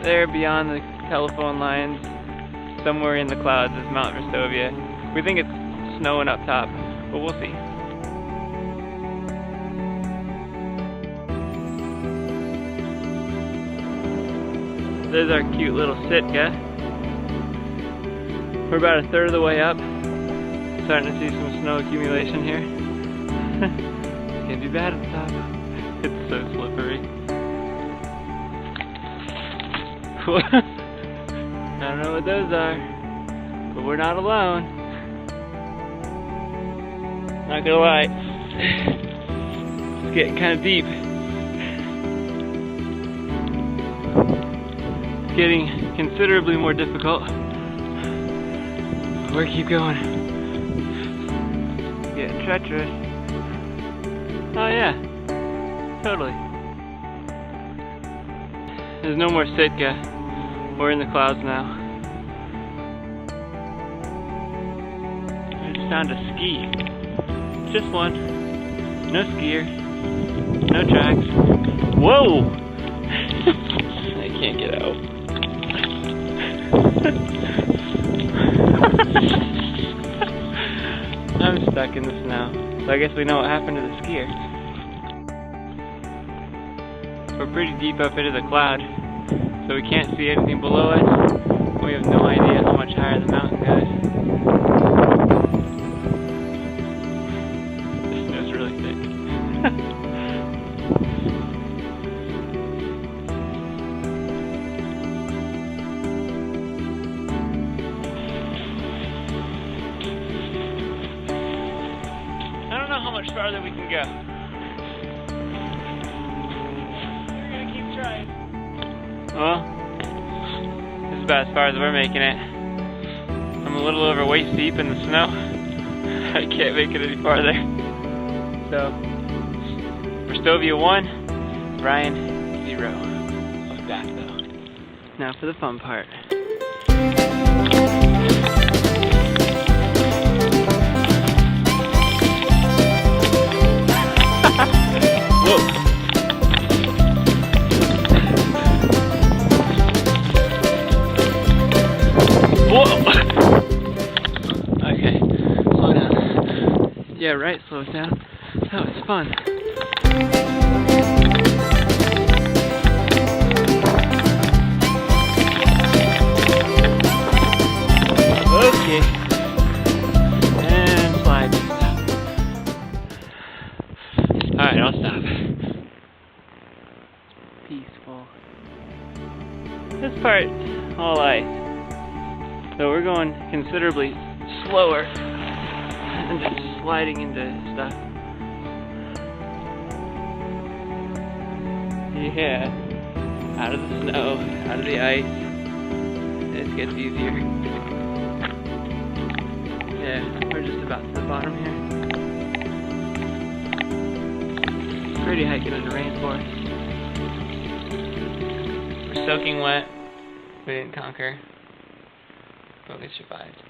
there beyond the telephone lines, somewhere in the clouds, is Mount Verstovia. We think it's snowing up top, but we'll see. There's our cute little Sitka. We're about a third of the way up. Starting to see some snow accumulation here. Can't be bad at the top. It's so slippery. I don't know what those are, but we're not alone. Not gonna lie, it's getting kind of deep. It's getting considerably more difficult. We're keep going. It's getting treacherous. Oh yeah, totally. There's no more Sitka. We're in the clouds now. I just found a ski. Just one. No skier. No tracks. Whoa! I can't get out. I'm stuck in the snow. So I guess we know what happened to the skier. We're pretty deep up into the cloud, so we can't see anything below us. We have no idea how much higher the mountain goes. The snow's really thick. I don't know how much farther we can go. Well, this is about as far as we're making it. I'm a little over waist deep in the snow. I can't make it any farther. So, Verstovia 1, Brian 0. Look back though. Now for the fun part. Whoa! Whoa! Okay, slow down. Yeah, right, slow it down. That was fun. Okay. And slide. Stop. Alright, I'll stop. Peaceful. This part's all ice. So we're going considerably slower and just sliding into stuff. Yeah, out of the snow, out of the ice. This gets easier. Yeah, we're just about to the bottom here. Pretty hiking in the rainforest. We're soaking wet. We didn't conquer. But we survived.